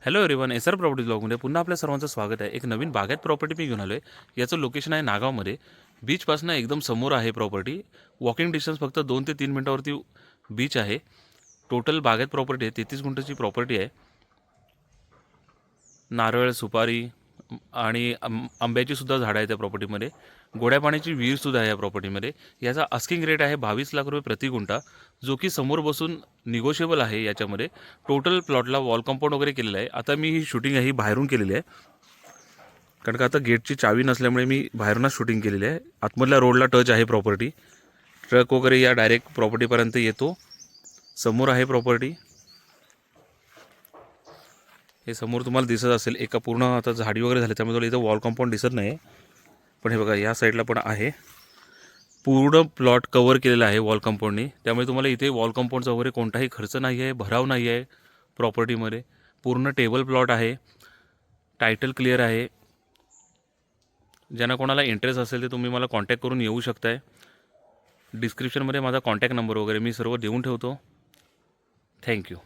Hello everyone, SR property ब्लॉगमध्ये पुन्हा आपल्या सर्वांचं स्वागत आहे. एक नवीन बागायत प्रॉपर्टी मी घेऊन आलो आहे. याचं लोकेशन आहे नागावमध्ये. बीचपासून एकदम समोर आहे प्रॉपर्टी. वॉकिंग डिस्टन्स फक्त 2 ते 3 मिनिटावरती बीच आहे. टोटल बागायत प्रॉपर्टी आहे, 33 गुंठ्याची प्रॉपर्टी आहे. नारळ, सुपारी आणि आंब्याची सुद्धा झाडं आहेत त्या प्रॉपर्टीमध्ये. गोड्या पाण्याची विहीरसुद्धा आहे या प्रॉपर्टीमध्ये. याचा आस्किंग रेट आहे 22 लाख रुपये प्रति गुंठा, जो की समोर बसून निगोशिएबल आहे. याच्यामध्ये टोटल प्लॉटला वॉल कंपाऊंड वगैरे केलेलं आहे. आता मी ही शूटिंग आहे ही बाहेरून केलेली आहे, कारण का आता गेटची चावी नसल्यामुळे मी बाहेरूनच शूटिंग केलेली आहे. आतमधल्या रोडला टच आहे प्रॉपर्टी. ट्रक वगैरे या डायरेक्ट प्रॉपर्टीपर्यंत येतो. समोर आहे प्रॉपर्टी. हे समोर तुम्हाला दिसत असेल, एका पूर्ण आता झाडी वगैरे झाली त्यामुळे तुम्हाला इथं वॉल कंपाऊंड दिसत नाही. पण हे बघा, या साईडला पण आहे. पूर्ण प्लॉट कव्हर केलेला आहे वॉल कंपाऊंडनी, त्यामुळे तुम्हाला इथे वॉल कंपाऊंडचा वगैरे कोणताही खर्च नाही आहे, भराव नाही आहे. प्रॉपर्टीमध्ये पूर्ण टेबल प्लॉट आहे. टायटल क्लिअर आहे. ज्यांना कोणाला इंटरेस्ट असेल ते तुम्ही मला कॉन्टॅक्ट करून येऊ शकताय. डिस्क्रिप्शनमध्ये माझा कॉन्टॅक्ट नंबर वगैरे मी सर्व देऊन ठेवतो. थँक्यू.